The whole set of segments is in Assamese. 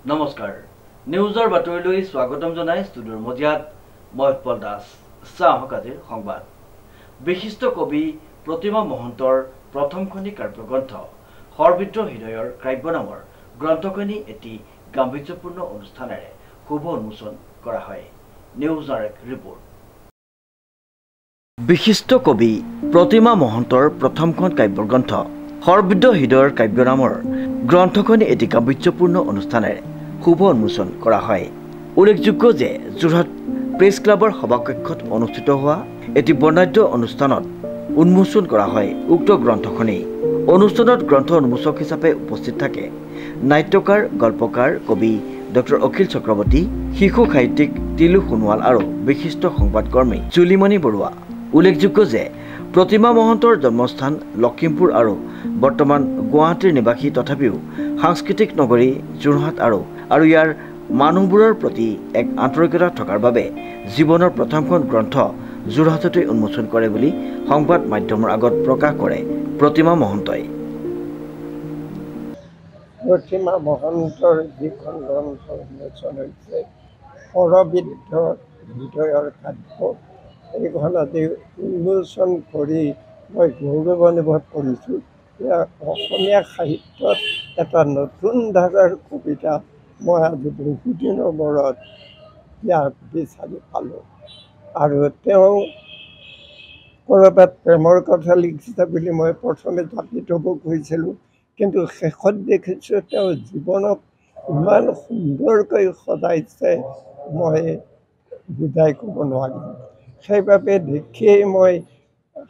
নমস্কাৰ নিউজৰ বাতৰিলৈ স্বাগতম জনাই ষ্টুডিঅ'ৰ মজিয়াত মই উৎপল দাস চাহক আজিৰ সংবাদ বিশিষ্ট কবি প্ৰতিমা মহন্তৰ প্ৰথমখনি কাব্যগ্ৰন্থ সৰ্বিদ্ৰ হৃদয়ৰ কাব্য নামৰ গ্ৰন্থখনি এটি গাম্ভীৰ্যপূৰ্ণ অনুষ্ঠানেৰে শুভ উন্মোচন কৰা হয় নিউজৰ এক ৰিপৰ্ট বিশিষ্ট কবি প্ৰতিমা মহন্তৰ প্ৰথমখন কাব্যগ্ৰন্থ সৰ্বিদ্ৰ হৃদয়ৰ কাব্য নামৰ গ্ৰন্থখনি এটি গাম্ভীৰ্যপূৰ্ণ অনুষ্ঠানেৰে শুভ উন্মোচন কৰা হয় উল্লেখযোগ্য যে যোৰহাট প্ৰেছ ক্লাবৰ সভাকক্ষত অনুষ্ঠিত হোৱা এটি বৰ্ণাঢ্য অনুষ্ঠানত উন্মোচন কৰা হয় উক্ত গ্ৰন্থখনি অনুষ্ঠানত গ্ৰন্থ উন্মোচক হিচাপে উপস্থিত থাকে নাট্যকাৰ গল্পকাৰ কবি ডক্টৰ অখিল চক্ৰৱৰ্তী শিশু সাহিত্যিক তিলু সোণোৱাল আৰু বিশিষ্ট সংবাদকৰ্মী জুলিমণি বৰুৱা উল্লেখযোগ্য যে প্ৰতিমা মহন্তৰ জন্মস্থান লখিমপুৰ আৰু বৰ্তমান গুৱাহাটীৰ নিবাসী তথাপিও সাংস্কৃতিক নগৰী যোৰহাট আৰু ইয়াৰ মানুহবোৰৰ প্ৰতি এক আন্তৰিকতা থকাৰ বাবে জীৱনৰ প্ৰথমখন গ্ৰন্থ যোৰহাটতে উন্মোচন কৰে বুলি সংবাদ মাধ্যমৰ আগত প্ৰকাশ কৰে প্ৰতিমা মহন্তই প্ৰতিমা মহন্তৰ যিখন গ্ৰন্থ উন্মোচন হৈছে সৰবিদ্ধ হৃদয়ৰ কাব্য এইখন আজি উন্মোচন কৰি মই গৌৰৱ অনুভৱ কৰিছোঁ অসমীয়া সাহিত্যত এটা নতুন ধাৰাৰ কবিতা মই আজি বহুদিনৰ মূৰত ইয়াক বিচাৰি পালোঁ আৰু তেওঁ ক'ৰবাত প্ৰেমৰ কথা লিখিছে বুলি মই প্ৰথমে জাপি থ'ব কৈছিলোঁ কিন্তু শেষত দেখিছোঁ তেওঁ জীৱনক ইমান সুন্দৰকৈ সজাইছে মই বুজাই ক'ব নোৱাৰিম সেইবাবে দেখিয়েই মই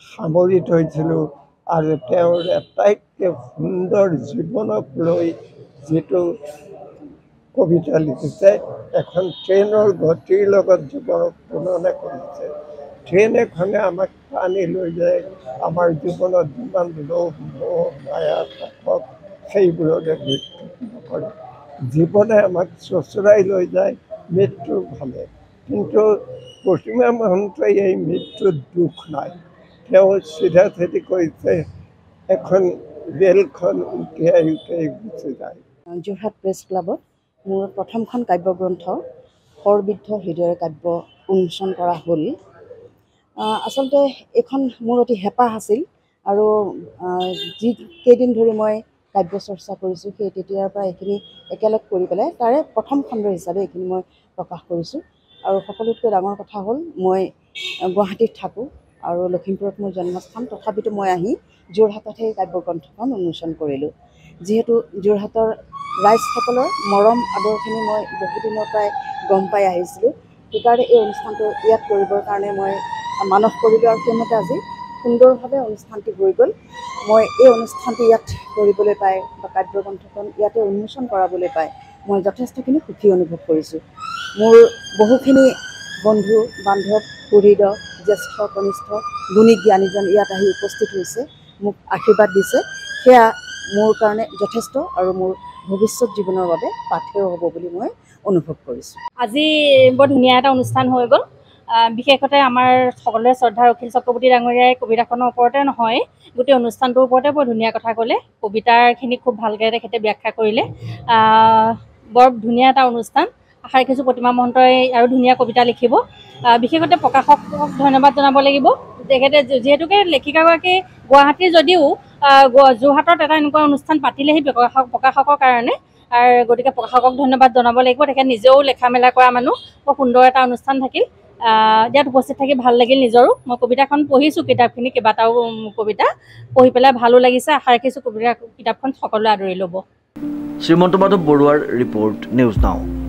সামৰি থৈছিলোঁ আৰু তেওঁৰ আটাইতকৈ সুন্দৰ জীৱনক লৈ যিটো কবিতা লিখিছে এখন ট্ৰেইনৰ গতিৰ লগত জীৱনক তুলনা কৰিছে ট্ৰেইন এখনে আমাক টানি লৈ যায় আমাৰ জীৱনত যিমান লোভ মোহ মায়া পাপ সেইবোৰকে মৃত্যু নকৰে জীৱনে আমাক চোঁচৰাই লৈ যায় মৃত্যুৰ ভাৱে কিন্তু প্ৰতিমা মহন্তই এই মৃত্যুত দুখ নাই তেওঁ চিধা চিধি কৈছে এখন ৰেলখন উটিয়াই উটিয়াই গুচি যায় যোৰহাট প্ৰেছ ক্লাবত মোৰ প্ৰথমখন কাব্যগ্ৰন্থ সৰ্বিদ্ধ হৃদয়ৰ কাব্য উন্মোচন কৰা হ'ল আচলতে এইখন মোৰ অতি হেঁপাহ আছিল আৰু যি কেইদিন ধৰি মই কাব্য চৰ্চা কৰিছোঁ সেই তেতিয়াৰ পৰা এইখিনি একেলগ কৰি পেলাই তাৰে প্ৰথম খণ্ড হিচাপে এইখিনি মই প্ৰকাশ কৰিছোঁ আৰু সকলোতকৈ ডাঙৰ কথা হ'ল মই গুৱাহাটীত থাকোঁ আৰু লখিমপুৰত মোৰ জন্মস্থান তথাপিতো মই আহি যোৰহাটত সেই কাব্যগ্ৰন্থখন উন্মোচন কৰিলোঁ যিহেতু যোৰহাটৰ ৰাইজসকলৰ মৰম আদৰখিনি মই বহুদিনৰ পৰাই গম পাই আহিছিলোঁ সেইকাৰণে এই অনুষ্ঠানটো ইয়াত কৰিবৰ কাৰণে মই মানস কৰিলোঁ আৰু সেইমতে আজি সুন্দৰভাৱে অনুষ্ঠানটি হৈ গ'ল মই এই অনুষ্ঠানটি ইয়াত কৰিবলৈ পাই বা কাব্যগ্ৰন্থখন ইয়াতে উন্মোচন কৰাবলৈ পাই মই যথেষ্টখিনি সুখী অনুভৱ কৰিছোঁ মোৰ বহুখিনি বন্ধু বান্ধৱ সুহৃদ জ্যেষ্ঠ কনিষ্ঠ গুণী জ্ঞানীজন ইয়াত আহি উপস্থিত হৈছে মোক আশীৰ্বাদ দিছে সেয়া মোৰ কাৰণে যথেষ্ট আৰু মোৰ ভৱিষ্যত জীৱনৰ বাবে পাথেয় হ'ব বুলি মই অনুভৱ কৰিছোঁ আজি বৰ ধুনীয়া এটা অনুষ্ঠান হৈ গ'ল বিশেষতে আমাৰ সকলোৰে শ্ৰদ্ধাৰ অখিল চক্ৰৱৰ্তী ডাঙৰীয়াই কবিতাখনৰ ওপৰতে নহয় গোটেই অনুষ্ঠানটোৰ ওপৰতে বৰ ধুনীয়া কথা ক'লে কবিতাৰখিনি খুব ভালকৈ তেখেতে ব্যাখ্যা কৰিলে বৰ ধুনীয়া এটা অনুষ্ঠান আশা ৰাখিছোঁ প্ৰতিমা মহন্তই আৰু ধুনীয়া কবিতা লিখিব বিশেষতে প্ৰকাশকক ধন্যবাদ জনাব লাগিব তেখেতে যিহেতুকে লেখিকাগৰাকী গুৱাহাটীৰ যদিও যোৰহাটত এটা এনেকুৱা অনুষ্ঠান পাতিলেহি প্ৰকাশকৰ কাৰণে আৰু গতিকে প্ৰকাশকক ধন্যবাদ জনাব লাগিব তেখেত নিজেও লেখা মেলা কৰা মানুহ বৰ সুন্দৰ এটা অনুষ্ঠান থাকিল ইয়াত উপস্থিত থাকি ভাল লাগিল নিজৰো মই কবিতাখন পঢ়িছোঁ কিতাপখিনি কেইবাটাও কবিতা পঢ়ি পেলাই ভালো লাগিছে আশা ৰাখিছোঁ কিতাপখন সকলোৱে আদৰি ল'ব শ্ৰীমন্ত মাধৱ বৰুৱাৰ ৰিপৰ্ট নিউজ নাও